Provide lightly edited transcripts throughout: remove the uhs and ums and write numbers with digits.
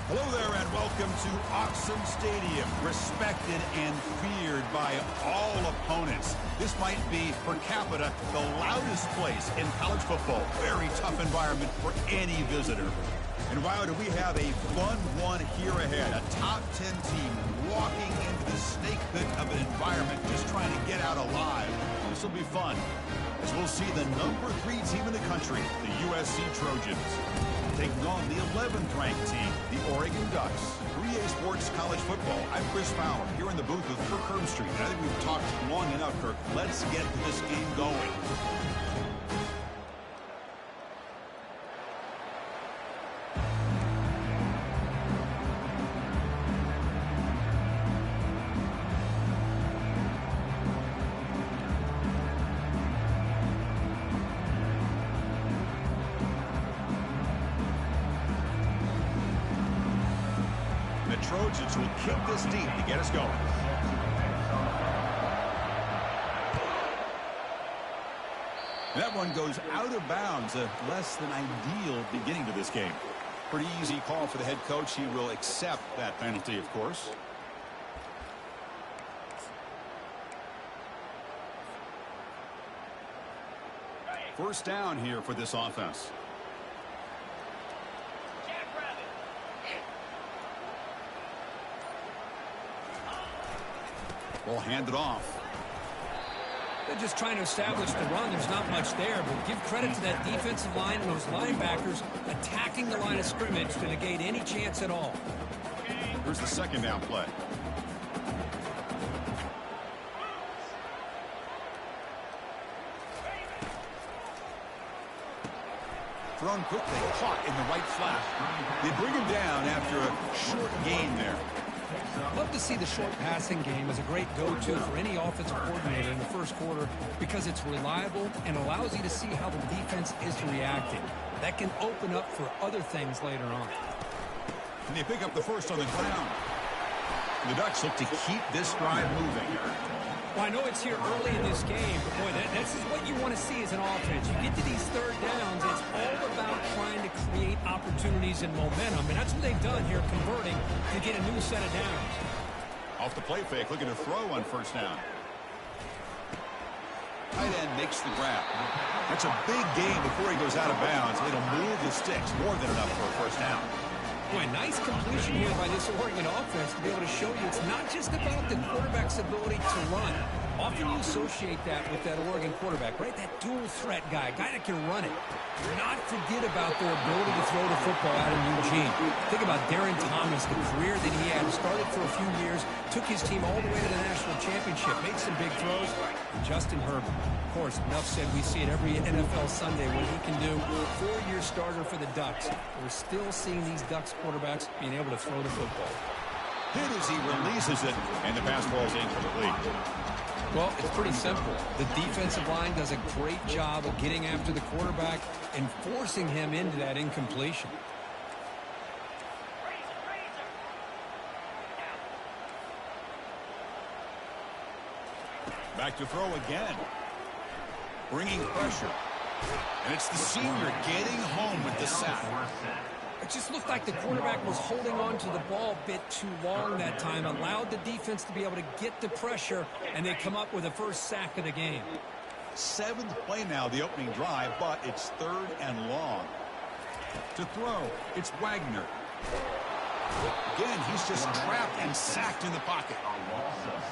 Hello there and welcome to Awesome Stadium, respected and feared by all opponents. This might be, per capita, the loudest place in college football. Very tough environment for any visitor. And wow, do we have a fun one here ahead. A top 10 team walking into the snake pit of an environment just trying to get out alive. This will be fun, as we'll see the number 3 team in the country, the USC Trojans, taking on the 11th ranked team, the Oregon Ducks. 3A Sports College Football. I'm Chris Fowler here in the booth with Kirk Herbstreit. And I think we've talked long enough, Kirk. Let's get this game going. Trojans will kick this deep to get us going. That one goes out of bounds. A less than ideal beginning to this game. Pretty easy call for the head coach. He will accept that penalty, of course. First down here for this offense. Ball handed off. They're just trying to establish the run. There's not much there, but give credit to that defensive line and those linebackers attacking the line of scrimmage to negate any chance at all. Here's the second down play. Thrown quickly, caught in the right flat. They bring him down after a short gain there. Love to see the short passing game as a great go-to for any offensive coordinator in the first quarter because it's reliable and allows you to see how the defense is reacting. That can open up for other things later on. And they pick up the first on the ground. The Ducks look to keep this drive moving. Well, I know it's here early in this game, but boy, this is what you want to see as an offense. You get to these third downs, it's all about trying to create opportunities and momentum, and that's what they've done here, converting to get a new set of downs. Off the play fake, looking to throw on first down. Tight end makes the grab. That's a big gain before he goes out of bounds. It'll move the sticks, more than enough for a first down. Boy, nice completion here by this Oregon offense to be able to show you it's not just about the quarterback's ability to run. Often you associate that with that Oregon quarterback, right? That dual threat guy that can run it. Do not forget about their ability to throw the football out in Eugene. Think about Darren Thomas, the career that he had. Started for a few years, took his team all the way to the national championship, made some big throws. And Justin Herbert, of course, enough said, we see it every NFL Sunday what he can do. 4-year starter for the Ducks. We're still seeing these Ducks quarterbacks being able to throw the football. Hit as he releases it, and the pass ball is incomplete. Well, it's pretty simple. The defensive line does a great job of getting after the quarterback and forcing him into that incompletion. Back to throw again. Bringing pressure. And it's the senior getting home with the sack. It just looked like the quarterback was holding on to the ball a bit too long that time, allowed the defense to be able to get the pressure, and they come up with the first sack of the game. 7th play now, the opening drive, but it's 3rd and long. To throw, it's Wagner. Again, he's just trapped and sacked in the pocket.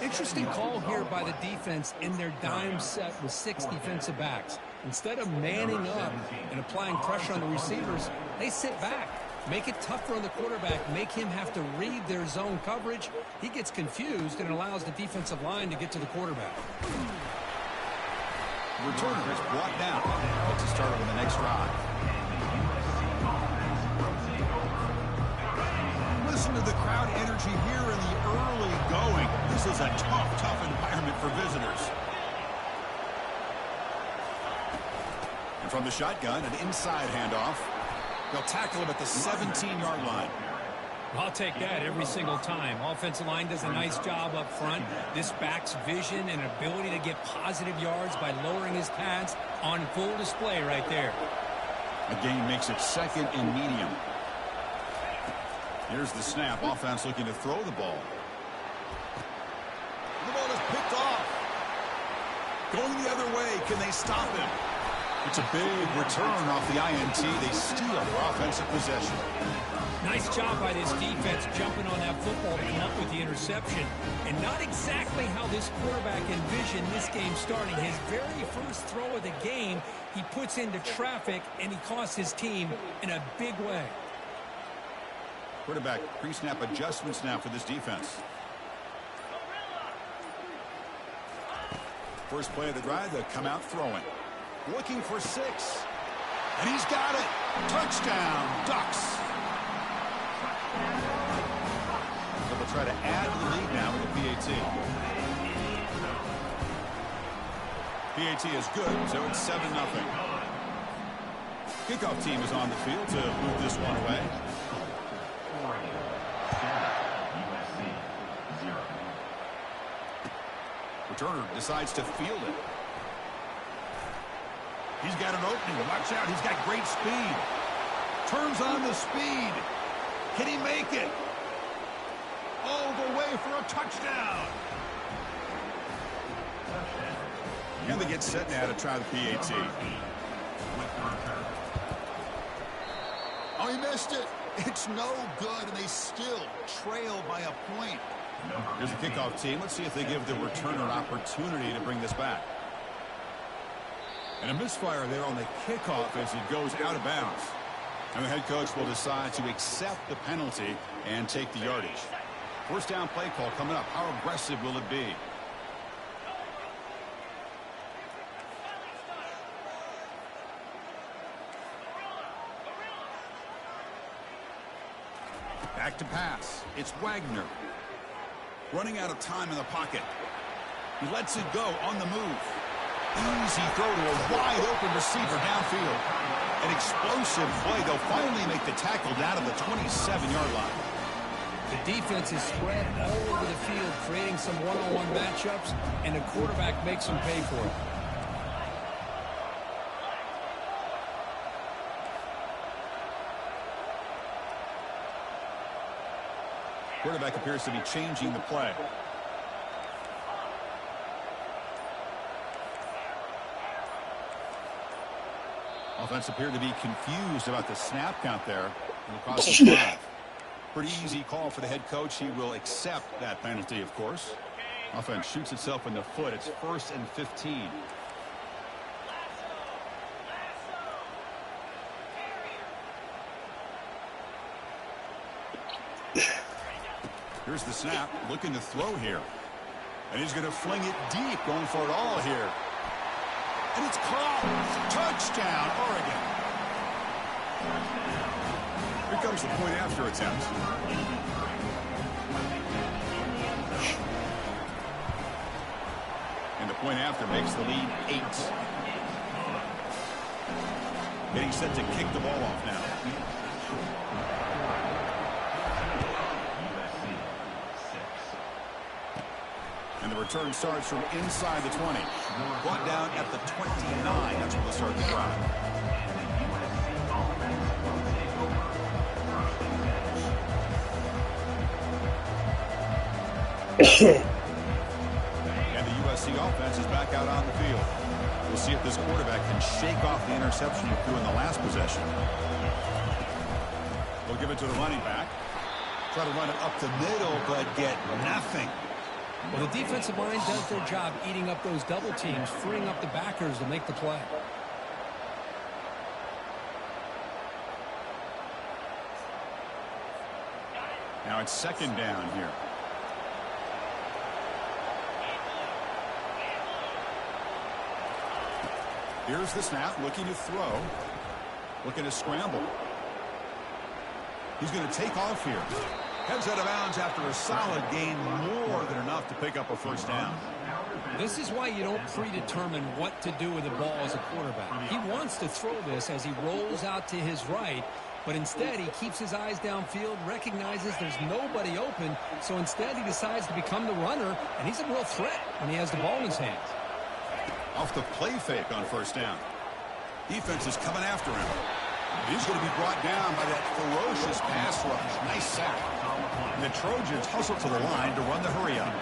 Interesting call here by the defense in their dime set with 6 defensive backs. Instead of manning up and applying pressure on the receivers, they sit back, make it tougher on the quarterback, make him have to read their zone coverage. He gets confused and allows the defensive line to get to the quarterback. Returner is brought down. Let's start over the next drive. Listen to the crowd energy here in the early going. This is a tough environment for visitors. And from the shotgun, an inside handoff. They'll tackle him at the 17-yard line. I'll take that every single time. Offensive line does a nice job up front. This back's vision and ability to get positive yards by lowering his pads on full display right there. The game makes it 2nd and medium. Here's the snap. Offense looking to throw the ball. The ball is picked off. Going the other way. Can they stop him? It's a big return off the INT. They steal their offensive possession. Nice job by this defense jumping on that football to come up with the interception. And not exactly how this quarterback envisioned this game starting. His very first throw of the game, he puts into traffic, and he costs his team in a big way. Quarterback pre-snap adjustments now for this defense. First play of the drive, they'll come out throwing. Looking for 6. And he's got it. Touchdown, Ducks. So they'll try to add to the lead now with the PAT. PAT is good, so it's 7-0. Kickoff team is on the field to move this one away. Returner decides to field it. He's got an opening. Watch out. He's got great speed. Turns on the speed. Can he make it? All the way for a touchdown. And they get set now to try the PAT. Oh, he missed it. It's no good, and they still trail by a point. Here's the kickoff team. Let's see if they give the returner an opportunity to bring this back. And a misfire there on the kickoff as it goes out of bounds. And the head coach will decide to accept the penalty and take the yardage. First down play call coming up. How aggressive will it be? Back to pass. It's Wagner. Running out of time in the pocket. He lets it go on the move. Easy throw to a wide-open receiver downfield. An explosive play. They'll finally make the tackle down to the 27-yard line. The defense is spread all over the field, creating some one-on-one matchups, and the quarterback makes them pay for it. Quarterback appears to be changing the play. Offense appeared to be confused about the snap count there. Across the 5. Pretty easy call for the head coach. He will accept that penalty, of course. Offense shoots itself in the foot. It's 1st and 15. Here's the snap, looking to throw here. And he's going to fling it deep, going for it all here. And it's caught. Touchdown, Oregon. Here comes the point after attempt. And the point after makes the lead 8. Getting set to kick the ball off now. And the return starts from inside the 20. Brought down at the 29. That's where they'll start the drive. And the USC offense is back out on the field. We'll see if this quarterback can shake off the interception he threw in the last possession. They'll give it to the running back. Try to run it up the middle, but get nothing. Well, the defensive line does their job eating up those double teams, freeing up the backers to make the play. Now it's 2nd down here. Here's the snap, looking to throw. Looking to scramble. He's going to take off here. Heads out of bounds after a solid gain, more than enough to pick up a 1st down. This is why you don't predetermine what to do with the ball as a quarterback. He wants to throw this as he rolls out to his right, but instead he keeps his eyes downfield, recognizes there's nobody open, so instead he decides to become the runner, and he's a real threat when he has the ball in his hands. Off the play fake on 1st down. Defense is coming after him. He's going to be brought down by that ferocious pass rush. Nice sack. And the Trojans hustle to the line to run the hurry up.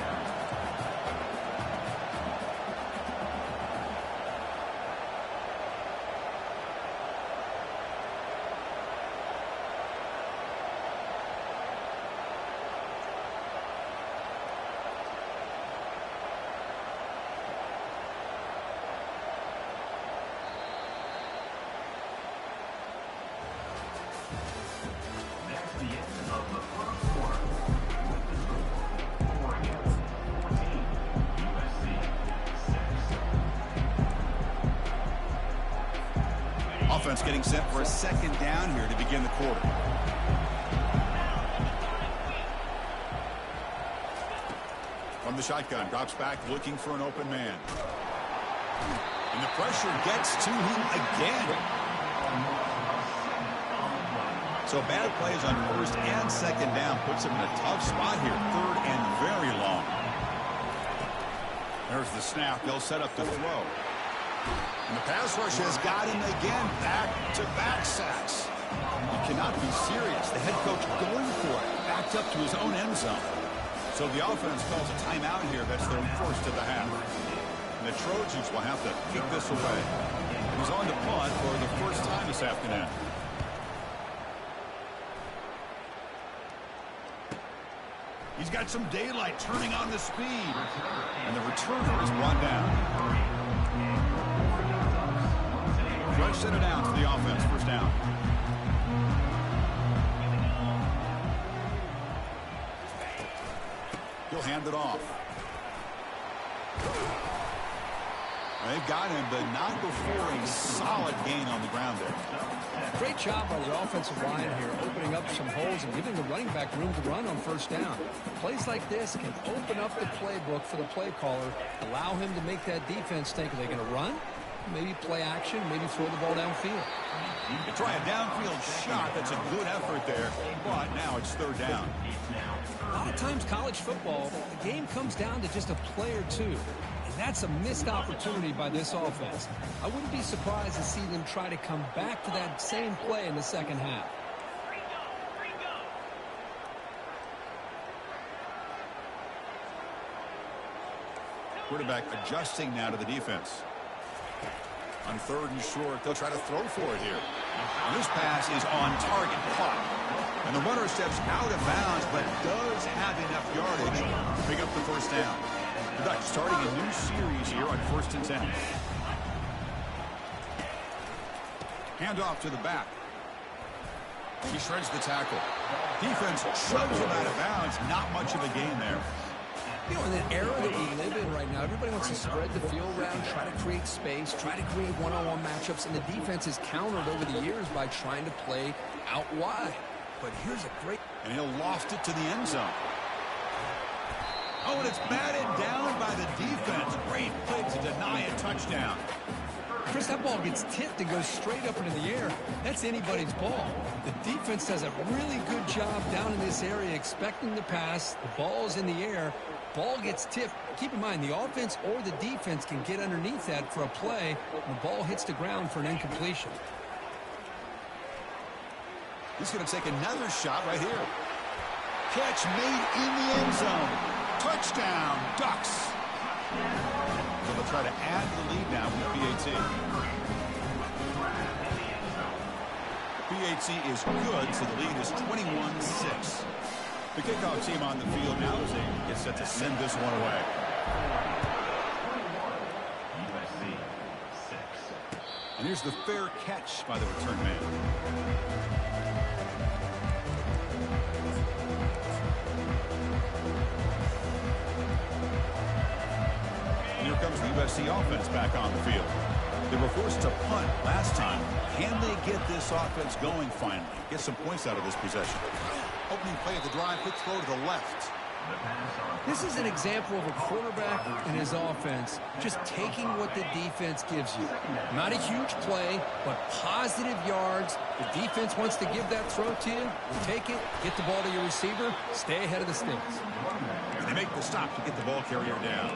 Offense getting set for a second down here to begin the quarter. From the shotgun, drops back looking for an open man. And the pressure gets to him again. So bad plays on first and second down puts him in a tough spot here. Third and very long. There's the snap. They'll set up the throw. And the pass rush has got him again. Back-to-back sacks. You cannot be serious. The head coach going for it. Backed up to his own end zone. So the offense calls a timeout here. That's their first of the half. And the Trojans will have to kick this away. He's on the punt for the first time this afternoon. He's got some daylight turning on the speed. And the returner is brought down. Rush set it down for the offense. First down. He'll hand it off. They've got him, but not before a solid gain on the ground there. Great job by the offensive line here, opening up some holes and giving the running back room to run on first down. Plays like this can open up the playbook for the play caller, allow him to make that defense think, are they going to run? Maybe play action, maybe throw the ball downfield. You try a downfield shot. That's a good effort there, but now it's third down. A lot of times college football, the game comes down to just a play or two. And that's a missed opportunity by this offense. I wouldn't be surprised to see them try to come back to that same play in the second half. Quarterback adjusting now to the defense. On third and short, they'll try to throw for it here. And this pass is on target, caught. And the runner steps out of bounds, but does have enough yardage to pick up the first down. The Ducks starting a new series here on 1st and 10. Handoff to the back. He shreds the tackle. Defense shoves him out of bounds. Not much of a gain there. You know, in the era that we live in right now, everybody wants to spread the field around, try to create space, try to create one-on-one matchups, and the defense is countered over the years by trying to play out wide. But here's a great... And he'll loft it to the end zone. Oh, and it's batted down by the defense. Great play to deny a touchdown. Chris, that ball gets tipped and goes straight up into the air. That's anybody's ball. The defense does a really good job down in this area expecting the pass. The ball's in the air. Ball gets tipped. Keep in mind, the offense or the defense can get underneath that for a play, and the ball hits the ground for an incompletion. He's going to take another shot right here. Catch made in the end zone. Touchdown, Ducks. So they'll try to add the lead now with BAT. BAT is good, so the lead is 21-6. The kickoff team on the field now as they get set to send this one away. And here's the fair catch by the return man. And here comes the USC offense back on the field. They were forced to punt last time. Can they get this offense going finally? Get some points out of this possession. Opening play of the drive, quick throw to the left. This is an example of a quarterback and his offense just taking what the defense gives you. Not a huge play, but positive yards. The defense wants to give that throw to you. You take it, get the ball to your receiver, stay ahead of the sticks. And they make the stop to get the ball carrier down.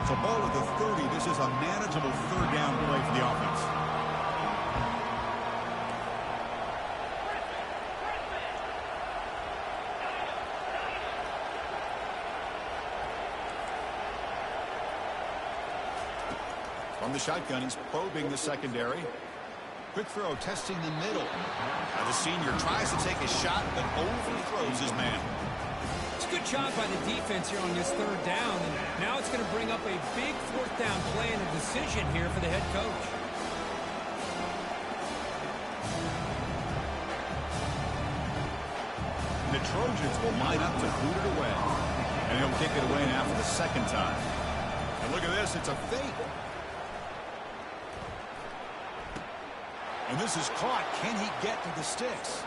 So the ball at the 30. This is a manageable third down play for the offense. From the shotgun, he's probing the secondary. Quick throw, testing the middle. Now the senior tries to take a shot, but overthrows his man. It's a good job by the defense here on this third down. And now it's going to bring up a big fourth down play and a decision here for the head coach. The Trojans will line up to boot it away. And he'll kick it away now for the second time. And look at this, it's a fake. And this is caught. Can he get to the sticks?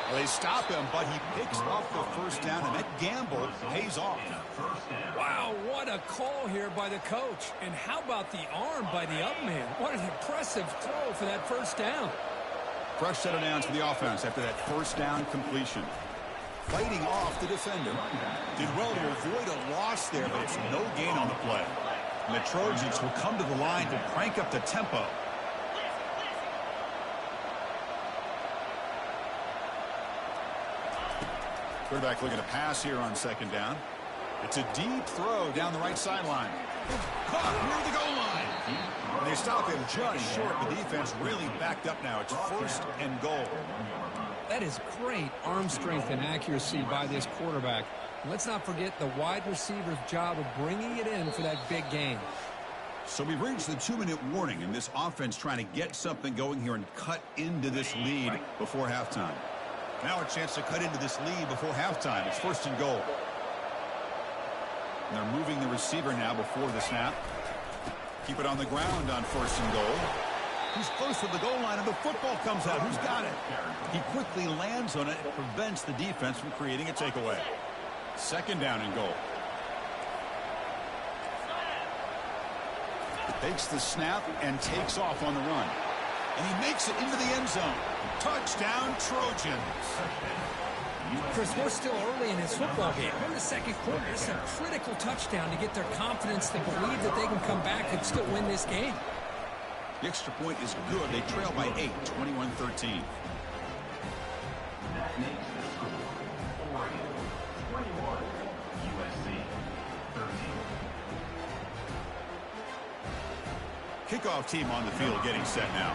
Well, they stop him, but he picks up the first down, and that gamble pays off. Wow, what a call here by the coach. And how about the arm by the up man? What an impressive throw for that first down. Fresh set of downs for the offense after that first down completion. Fighting off the defender. Did well to avoid a loss there, but it's no gain on the play. And the Trojans will come to the line to crank up the tempo. Quarterback looking to pass here on second down. It's a deep throw down the right sideline. Caught near the goal line. And they stop him just short. The defense really backed up now. It's first and goal. That is great arm strength and accuracy by this quarterback. Let's not forget the wide receiver's job of bringing it in for that big gain. So we've reached the 2-minute warning, and this offense trying to get something going here and cut into this lead before halftime. Now a chance to cut into this lead before halftime. It's first and goal. And they're moving the receiver now before the snap. Keep it on the ground on first and goal. He's close to the goal line, and the football comes out. Who's got it? He quickly lands on it and prevents the defense from creating a takeaway. Second down and goal. Takes the snap and takes off on the run. And he makes it into the end zone. Touchdown, Trojans. Chris, we're still early in this football game. We're in the second quarter. This is a critical touchdown to get their confidence to believe that they can come back and still win this game. The extra point is good. They trail by 8, 21-13. That makes the score Oregon 21, USC 13. Kickoff team on the field getting set now.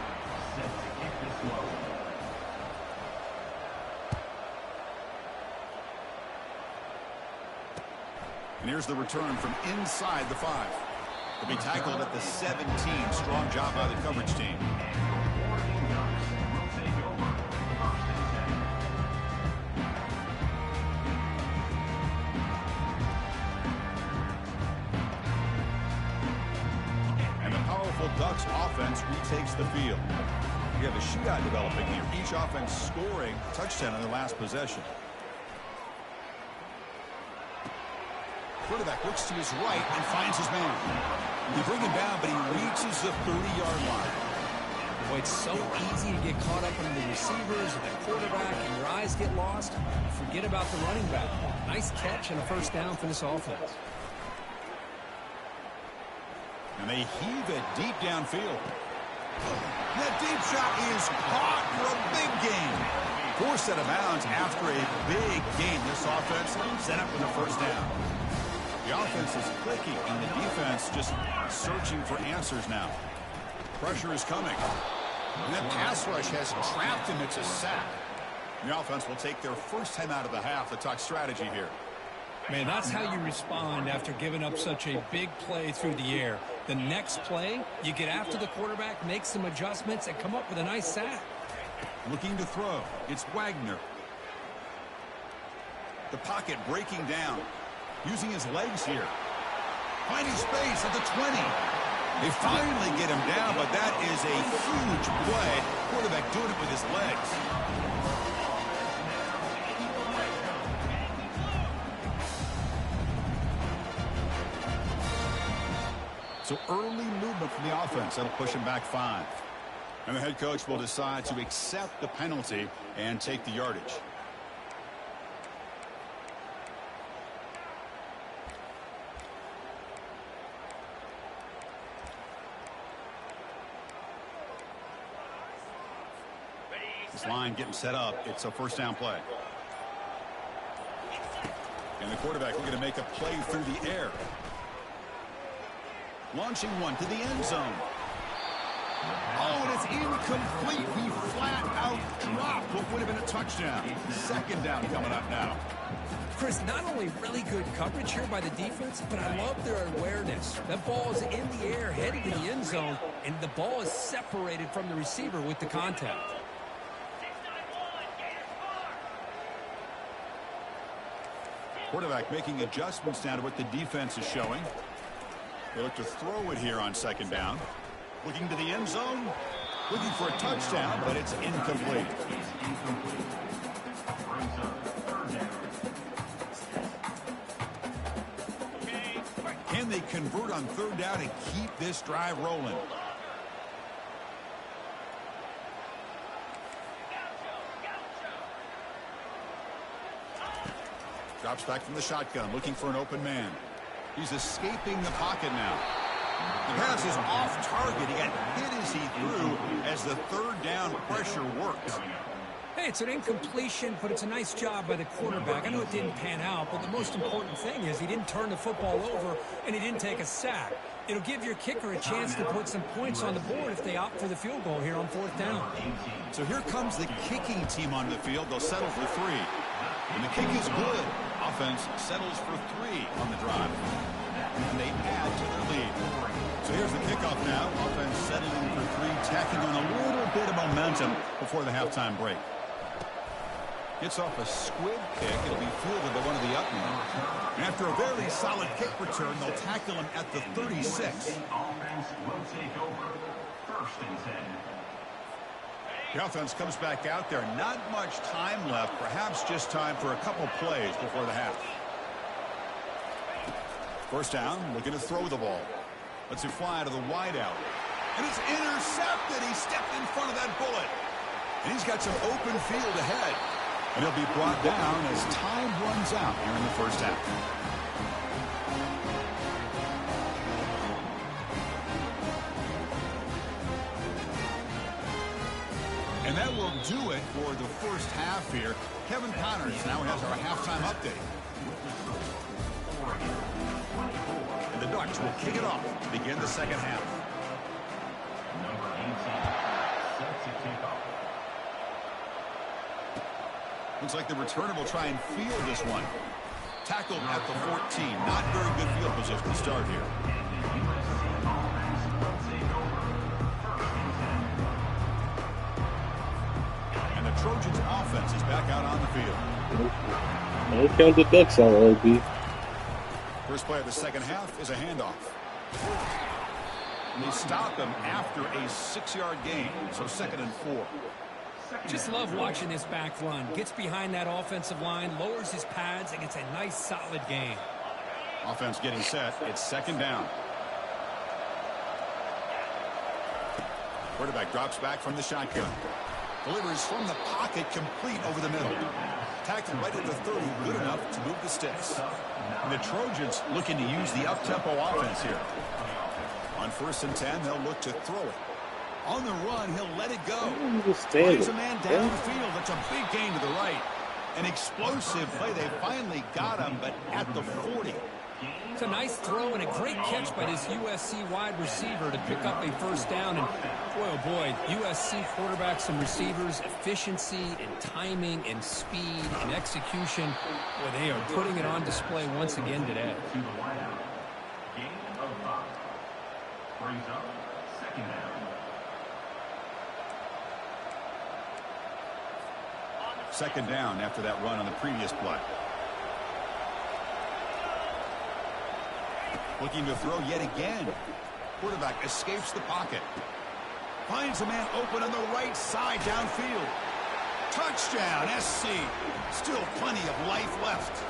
Set to kick this one. And here's the return from inside the 5. They'll be tackled at the 17. Strong job by the coverage team. Oregon Ducks will take over first and 10. And the powerful Ducks offense retakes the field. We have a shootout developing here. Each offense scoring a touchdown on their last possession. Quarterback looks to his right and finds his man. They bring him down, but he reaches the 30-yard line. Boy, it's so easy to get caught up in the receivers or the quarterback and your eyes get lost. Forget about the running back. Nice catch and a first down for this offense. And they heave it deep downfield. That deep shot is caught for a big gain. Forced out of bounds after a big gain. This offense set up with a first down. The offense is clicking, and the defense just searching for answers now. Pressure is coming. And that pass rush has trapped him. It's a sack. The offense will take their first time out of the half to talk strategy here. Man, that's how you respond after giving up such a big play through the air. The next play, you get after the quarterback, make some adjustments, and come up with a nice sack. Looking to throw. It's Wagner. The pocket breaking down. Using his legs here. Finding space at the 20. They finally get him down, but that is a huge play. Quarterback doing it with his legs. So early movement from the offense. That'll push him back 5. And the head coach will decide to accept the penalty and take the yardage. This line getting set up. It's a first down play. And the quarterback looking to make a play through the air. Launching one to the end zone. Oh, and it's incomplete. He flat out dropped what would have been a touchdown. Second down coming up now. Chris, not only really good coverage here by the defense, but I love their awareness. That ball is in the air, headed to the end zone, and the ball is separated from the receiver with the contact. Quarterback making adjustments down to what the defense is showing. They look to throw it here on second down. Looking to the end zone. Looking for a touchdown, but it's incomplete. Can they convert on third down and keep this drive rolling? Drops back from the shotgun, looking for an open man. He's escaping the pocket now. The pass is off target. He got hit as he threw as the third down pressure worked. Hey, it's an incompletion, but it's a nice job by the quarterback. I know it didn't pan out, but the most important thing is he didn't turn the football over and he didn't take a sack. It'll give your kicker a chance to put some points on the board if they opt for the field goal here on fourth down. So here comes the kicking team on the field. They'll settle for 3. And the kick is good. Offense settles for 3 on the drive. And they add to their lead. So here's the kickoff now. Offense settling for 3, tacking on a little bit of momentum before the halftime break. Gets off a squib kick. It'll be fielded by one of the up men. And after a very solid kick return, they'll tackle him at the 36. Offense will take over. First and 10. The offense comes back out there. Not much time left. Perhaps just time for a couple plays before the half. First down, looking to throw the ball. Lets it fly to the wideout. And it's intercepted. He stepped in front of that bullet. And he's got some open field ahead. And he'll be brought down as time runs out here in the first half. And that will do it for the first half here. Kevin Connors now has our halftime update. And the Ducks will kick it off to begin the second half. Number 18 sets a kickoff. Looks like the returner will try and field this one. Tackled at the 14. Not very good field position to start here. And the Trojans offense is back out on the field. Don't count the Ducks out, OB. First play of the second half is a handoff. And they stop him after a 6-yard gain. So second and 4. Just love watching this back run. Gets behind that offensive line, lowers his pads, and gets a nice solid gain. Offense getting set. It's second down. Quarterback drops back from the shotgun. Delivers from the pocket, complete over the middle. Tackled right at the 30, good enough to move the sticks. And the Trojans looking to use the up-tempo offense here. On first and 10, they'll look to throw it. On the run, he'll let it go. Finds a man downfield. That's a big gain to the right. An explosive play. They finally got him, but at the 40. It's a nice throw and a great catch by this USC wide receiver to pick up a first down. And boy, oh boy, USC quarterbacks and receivers, efficiency and timing and speed and execution. Boy, they are putting it on display once again today. To the wideout. Gain of 5. Brings up second down. Second down after that run on the previous play. Looking to throw yet again. Quarterback escapes the pocket. Finds a man open on the right side downfield. Touchdown, SC. Still plenty of life left.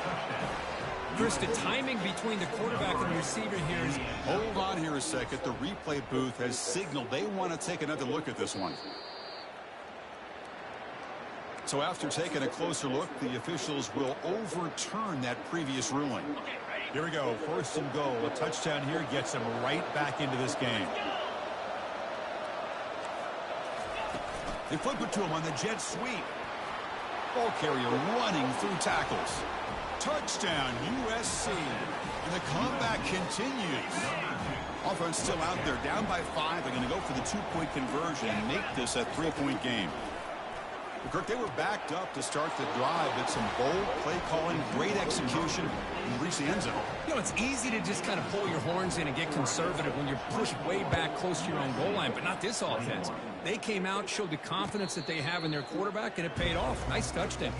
Chris, the timing between the quarterback and the receiver here is... Hold on here a second. The replay booth has signaled they want to take another look at this one. So after taking a closer look, the officials will overturn that previous ruling. Here we go. First and goal. A touchdown here gets them right back into this game. They flip it to him on the jet sweep. Ball carrier running through tackles. Touchdown, USC. And the comeback continues. Offense still out there, down by 5. They're going to go for the 2-point conversion and make this a 3-point game. Kirk, they were backed up to start the drive, but some bold play calling, great execution, and reach the end zone. You know, it's easy to just kind of pull your horns in and get conservative when you're pushed way back close to your own goal line, but not this offense. They came out, showed the confidence that they have in their quarterback, and it paid off. Nice touchdown.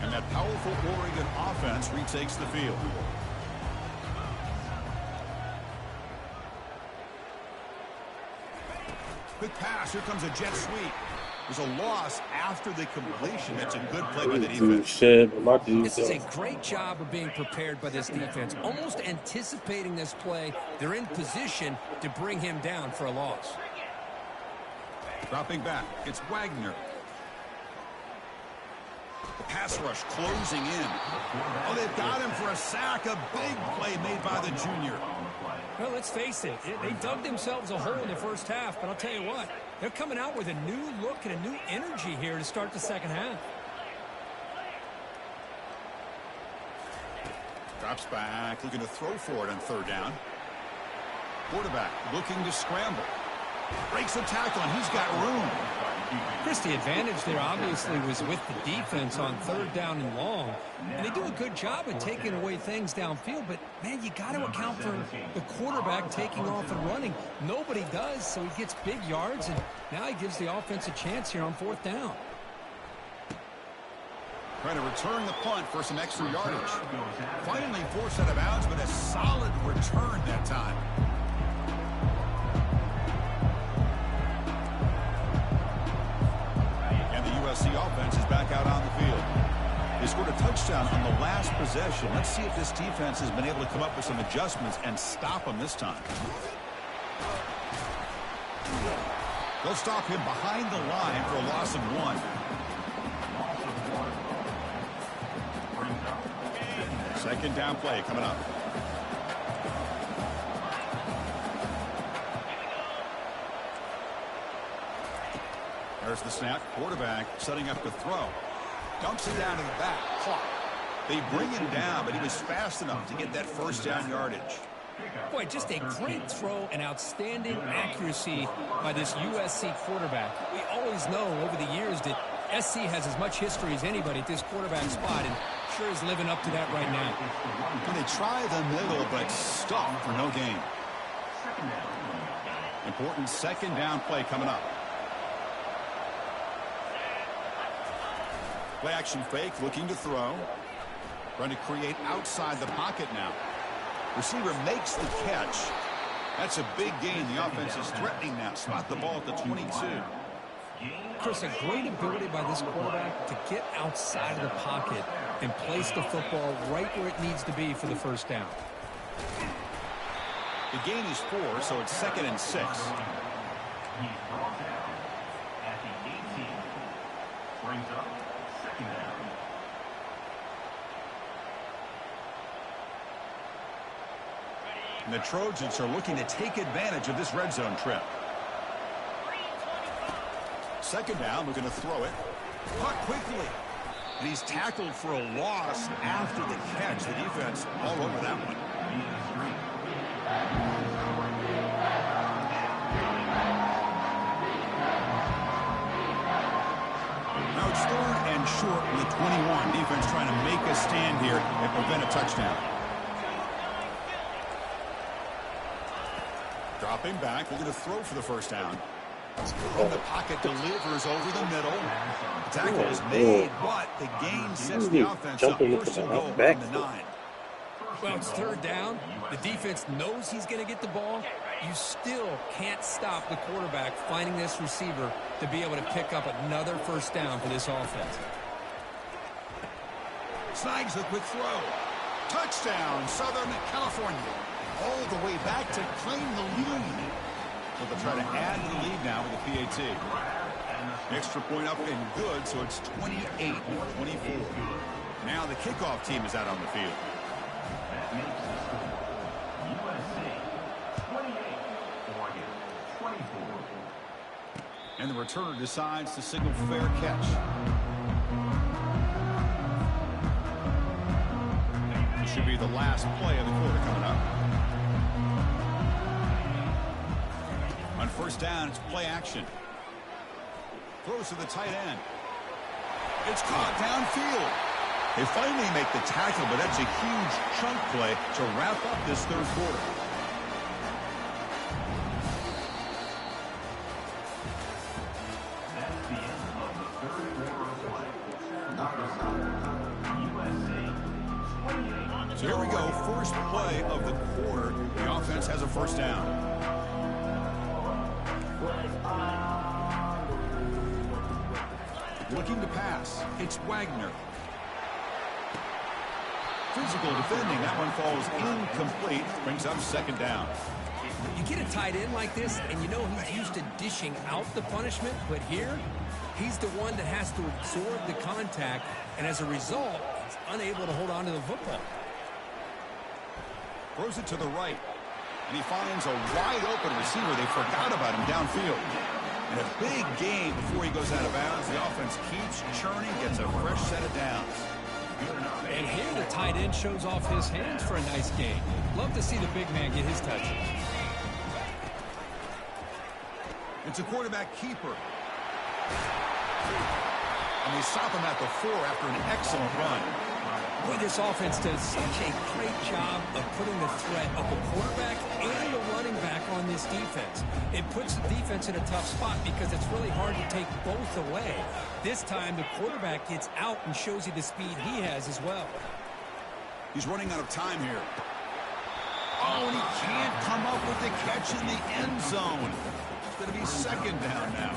And that powerful Oregon offense retakes the field. Quick pass. Here comes a jet sweep. There's a loss after the completion. That's a good play by the defense. This is a great job of being prepared by this defense. Almost anticipating this play. They're in position to bring him down for a loss. Dropping back. It's Wagner. The pass rush closing in. Oh, they've got him for a sack. A big play made by the junior. Well, let's face it. They dug themselves a hole in the first half, but I'll tell you what. They're coming out with a new look and a new energy here to start the second half. Drops back, looking to throw for it on third down. Quarterback looking to scramble. Breaks the tackle, and he's got room. Chris, the advantage there obviously was with the defense on third down and long. And they do a good job at taking away things downfield, but, man, you got to account for the quarterback taking off and running. Nobody does, so he gets big yards, and now he gives the offense a chance here on fourth down. Trying to return the punt for some extra yardage. Finally forced out of bounds, but a solid return that time. USC offense is back out on the field. They scored a touchdown on the last possession. Let's see if this defense has been able to come up with some adjustments and stop them this time. They'll stop him behind the line for a loss of 1. Second down play coming up. There's the snap. Quarterback setting up to throw. Dumps it down to the back. Clock. They bring him down, but he was fast enough to get that first down yardage. Boy, just a great throw and outstanding accuracy by this USC quarterback. We always know over the years that SC has as much history as anybody at this quarterback spot, and sure is living up to that right now. And they try the middle, but stop for no gain. Important second down play coming up. Play action fake, looking to throw. Trying to create outside the pocket now. Receiver makes the catch. That's a big gain. The offense is threatening now. Spot the ball at the 22. Chris, a great ability by this quarterback to get outside of the pocket and place the football right where it needs to be for the first down. The gain is 4, so it's 2nd and 6. He's brought down at the 18. Brings up second down. And the Trojans are looking to take advantage of this red zone trip. Second down, looking to throw it. Caught quickly. And he's tackled for a loss after the catch. The defense all over that one. Now it's 3rd and short with the 21. Defense trying to make a stand here and prevent a touchdown. Dropping back, looking to throw for the first down. From the pocket, delivers over the middle. The tackle is made, but the gain sets the offense up. First and goal from the 9. Well, it's 3rd down. The defense knows he's going to get the ball. You still can't stop the quarterback finding this receiver to be able to pick up another first down for this offense. Snags a quick throw. Touchdown, Southern California. All the way back to claim the lead. So they'll try to add to the lead now with the PAT. Extra point up and good, so it's 28-24. Now the kickoff team is out on the field. That makes the score USC 28, Oregon 20. And the returner decides to signal fair catch. This should be the last play of the quarter coming up. On first down, it's play action. Throws to the tight end. It's caught downfield. They finally make the tackle, but that's a huge chunk play to wrap up this third quarter. That's the end of the third quarter of play. USC 28. So here we go, first play of the quarter. The offense has a first down. Looking to pass. It's Wagner. Physical defending. That one falls incomplete. Brings up second down. You get a tight end like this, and you know he's used to dishing out the punishment, but here, he's the one that has to absorb the contact, and as a result, he's unable to hold on to the football. Throws it to the right, and he finds a wide-open receiver. They forgot about him downfield. And a big gain before he goes out of bounds. The offense keeps churning, gets a fresh set of downs. And here the tight end shows off his hands for a nice gain. Love to see the big man get his touches. It's a quarterback keeper. And they stop him at the 4 after an excellent run. Boy, this offense does such a great job of putting the threat of the quarterback and the running back on this defense. It puts the defense in a tough spot because it's really hard to take both away. This time, the quarterback gets out and shows you the speed he has as well. He's running out of time here. Oh, and he can't come up with the catch in the end zone. It's going to be second down now.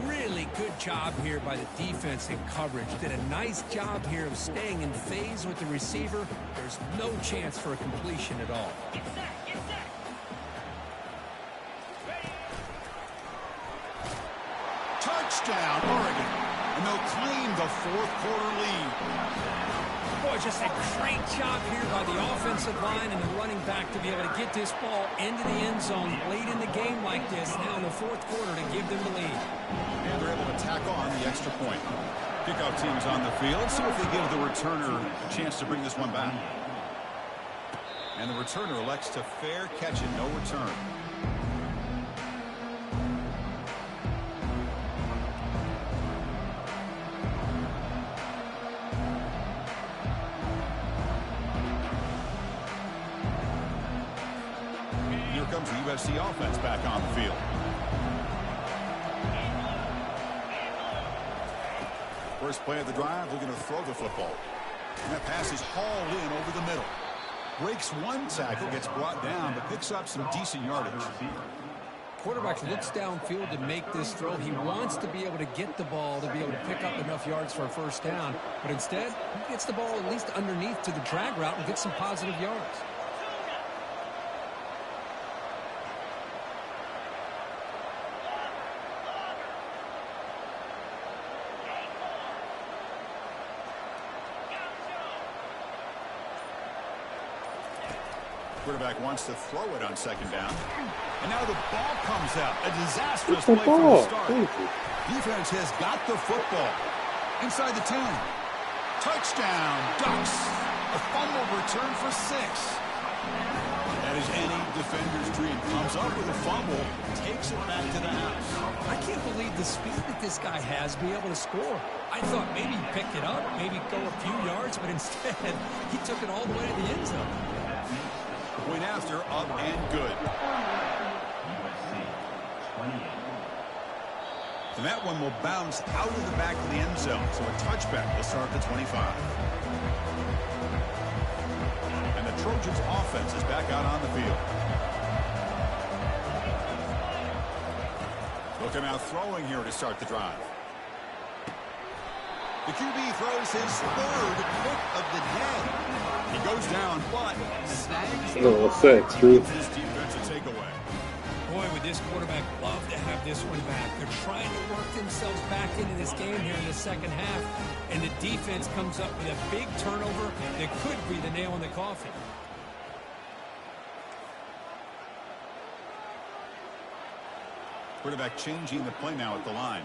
Really good job here by the defense in coverage. Did a nice job here of staying in phase with the receiver. There's no chance for a completion at all. Touchdown, Oregon. And they'll claim the fourth quarter lead. Boy, just a great job here by the offensive line and the running back to be able to get this ball into the end zone late in the game like this, now in the fourth quarter, to give them the lead. And they're able to tack on the extra point. Kickoff team's on the field. Let's see if they give the returner a chance to bring this one back. And the returner elects to fair catch and no return. Comes the USC offense back on the field. First play of the drive, looking to throw the football. And that pass is hauled in over the middle. Breaks one tackle, gets brought down, but picks up some decent yardage. Quarterback looks downfield to make this throw. He wants to be able to get the ball to be able to pick up enough yards for a first down. But instead, he gets the ball at least underneath to the drag route and gets some positive yards. Quarterback wants to throw it on second down. And now the ball comes out. A disastrous play from the start. Defense has got the football. Inside the 10. Touchdown, Ducks. A fumble return for 6. That is any defender's dream. Comes up with a fumble, takes it back to the house. I can't believe the speed that this guy has to be able to score. I thought maybe he'd pick it up, maybe go a few yards, but instead he took it all the way to the end zone. Point after, up and good. USC 28. And that one will bounce out of the back of the end zone. So a touchback will start at the 25. And the Trojans offense is back out on the field. Looking out throwing here to start the drive. The QB throws his third pick of the day. He goes down, but snags his defensive takeaway. Boy, would this quarterback love to have this one back. They're trying to work themselves back into this game here in the second half, and the defense comes up with a big turnover that could be the nail in the coffin. Quarterback changing the play now at the line.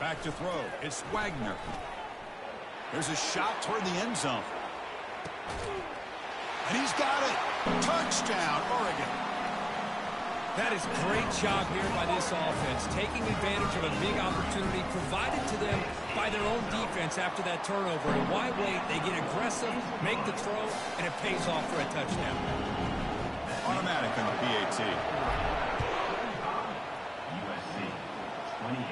Back to throw. It's Wagner. There's a shot toward the end zone. And he's got it. Touchdown, Oregon. That is great job here by this offense, taking advantage of a big opportunity provided to them by their own defense after that turnover. And why wait? They get aggressive, make the throw, and it pays off for a touchdown. Automatic on the PAT. USC 28.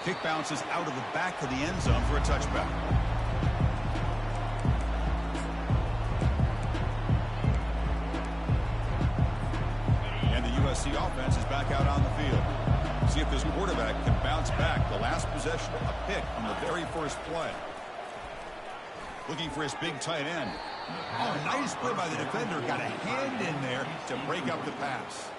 Kick bounces out of the back of the end zone for a touchback. And the USC offense is back out on the field. See if this quarterback can bounce back. The last possession, a pick on the very first play. Looking for his big tight end. Oh, nice play by the defender. Got a hand in there to break up the pass.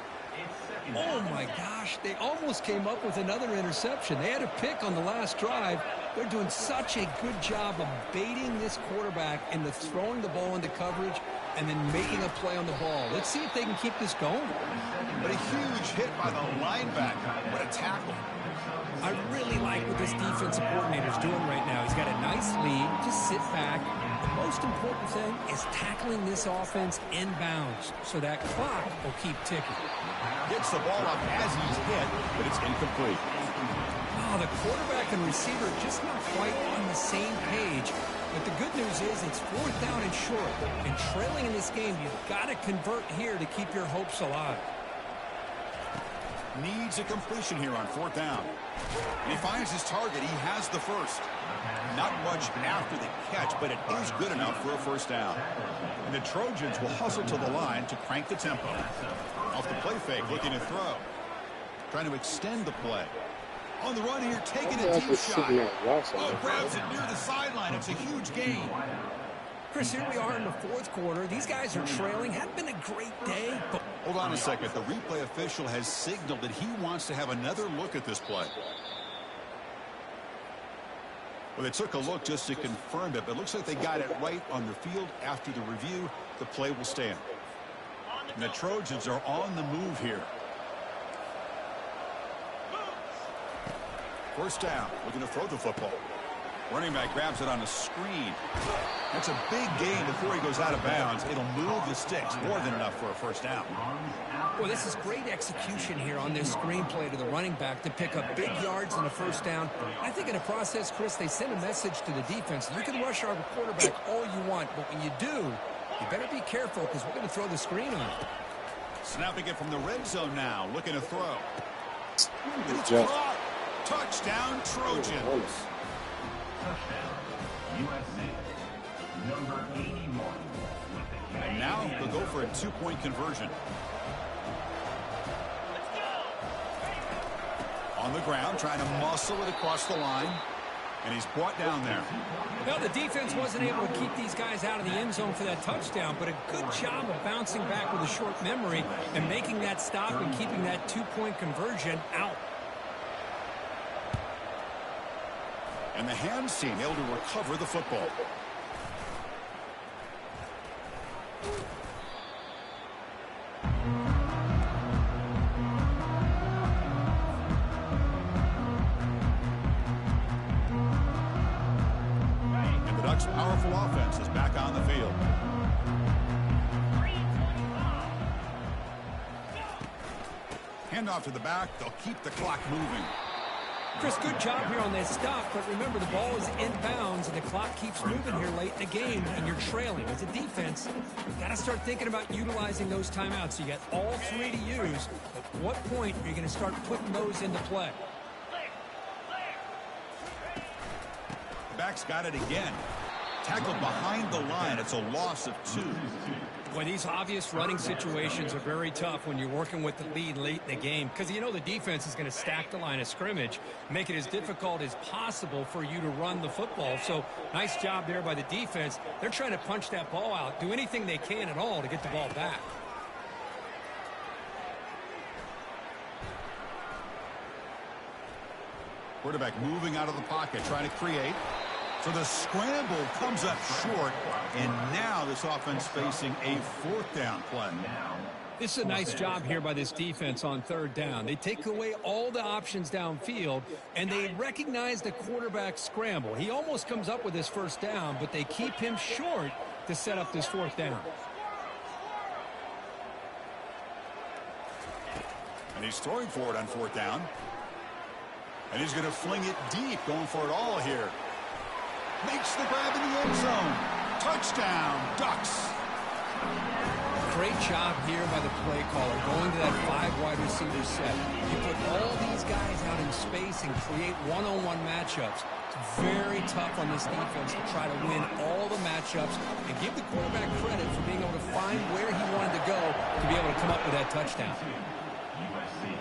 Oh, my gosh. They almost came up with another interception. They had a pick on the last drive. They're doing such a good job of baiting this quarterback into throwing the ball into coverage and then making a play on the ball. Let's see if they can keep this going. But a huge hit by the linebacker. What a tackle. I really like what this defensive coordinator is doing right now. He's got a nice lead. Just sit back. The most important thing is tackling this offense inbounds so that clock will keep ticking. Gets the ball up as he's hit, but it's incomplete. Oh, the quarterback and receiver just not quite on the same page. But the good news is it's 4th down and short. And trailing in this game, you've got to convert here to keep your hopes alive. Needs a completion here on 4th down. And he finds his target. He has the first. Not much after the catch, but it is good enough for a first down. And the Trojans will hustle to the line to crank the tempo. Off the play fake, looking to throw. Trying to extend the play. On the run here, taking a deep shot. Oh, grabs it near the sideline. It's a huge gain. Chris, here we are in the 4th quarter. These guys are trailing. Hadn't been a great day, but... Hold on a second. The replay official has signaled that he wants to have another look at this play. Well, they took a look just to confirm it, but it looks like they got it right on the field. After the review, the play will stand. And the Trojans are on the move here. First down, looking to throw the football. Running back grabs it on a screen. That's a big gain before he goes out of bounds. It'll move the sticks, more than enough for a first down. Well, this is great execution here on this screenplay to the running back to pick up big yards in a first down. I think in the process, Chris, they send a message to the defense. You can rush our quarterback all you want, but when you do, you better be careful because we're going to throw the screen on it. Snapping it from the red zone now, looking to throw. Good job. Touchdown, Trojans. Touchdown, USC. Number 81. And now they'll go for a 2-point conversion. On the ground, trying to muscle it across the line. And he's brought down there. Well, the defense wasn't able to keep these guys out of the end zone for that touchdown, but a good job of bouncing back with a short memory and making that stop and keeping that 2-point conversion out. And the hands team able to recover the football. And the Ducks' powerful offense is back on the field. Handoff to the back. They'll keep the clock moving. Chris, good job here on that stop, but remember the ball is inbounds and the clock keeps moving here late in the game and you're trailing. As a defense, you've got to start thinking about utilizing those timeouts. You got all 3 to use. At what point are you going to start putting those into play? Back's got it again. Tackled behind the line. It's a loss of 2. Boy, these obvious running situations are very tough when you're working with the lead late in the game because you know the defense is going to stack the line of scrimmage, make it as difficult as possible for you to run the football. So nice job there by the defense. They're trying to punch that ball out, do anything they can at all to get the ball back. Quarterback moving out of the pocket, trying to create. So the scramble comes up short, and now this offense facing a 4th down play. Now, This is a nice job here by this defense on third down. They take away all the options downfield, and they recognize the quarterback scramble. He almost comes up with his first down, but they keep him short to set up this fourth down. And he's throwing for it on fourth down. And he's going to fling it deep, going for it all here. Makes the grab in the end zone. Touchdown, Ducks. Great job here by the play caller, going to that 5 wide receiver set. You put all these guys out in space and create one-on-one matchups. It's very tough on this defense to try to win all the matchups and give the quarterback credit for being able to find where he wanted to go to be able to come up with that touchdown. USC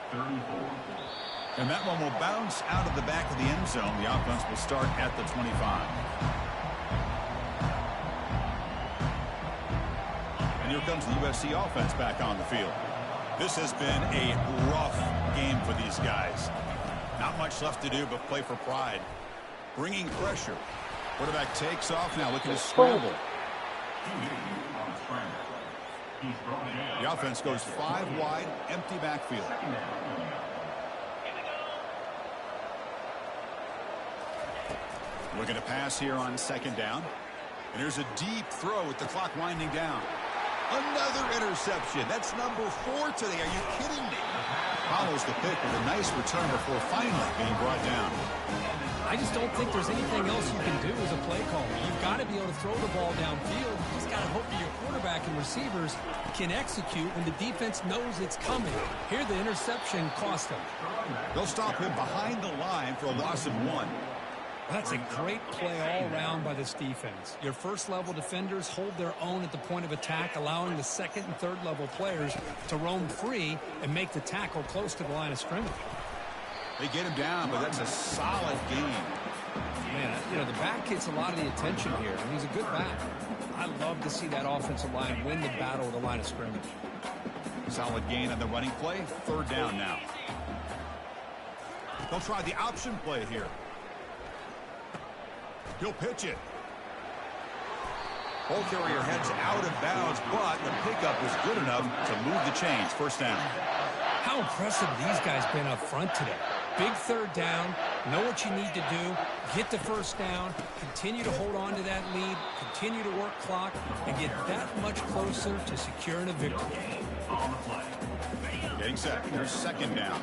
34. And that one will bounce out of the back of the end zone. The offense will start at the 25. And here comes the USC offense back on the field. This has been a rough game for these guys. Not much left to do but play for pride. Bringing pressure. Quarterback takes off now, looking to scramble. The offense goes 5 wide, empty backfield. Looking to pass here on second down. And here's a deep throw with the clock winding down. Another interception. That's number 4 today. Are you kidding me? Follows the pick with a nice return before finally being brought down. I just don't think there's anything else you can do as a play caller. You've got to be able to throw the ball downfield. You just got to hope that your quarterback and receivers can execute when the defense knows it's coming. Here, the interception cost them. They'll stop him behind the line for a loss of 1. That's a great play all around by this defense. Your first-level defenders hold their own at the point of attack, allowing the second and third-level players to roam free and make the tackle close to the line of scrimmage. They get him down, but that's a solid game. Man, you know, the back gets a lot of the attention here, and he's a good back. I love to see that offensive line win the battle of the line of scrimmage. Solid gain on the running play. Third down now. They'll try the option play here. He'll pitch it. Ball carrier heads out of bounds, but the pickup was good enough to move the chains. First down. How impressive these guys been up front today. Big third down, know what you need to do, get the first down, continue to hold on to that lead, continue to work clock, and get that much closer to securing a victory. Getting set. There's second down.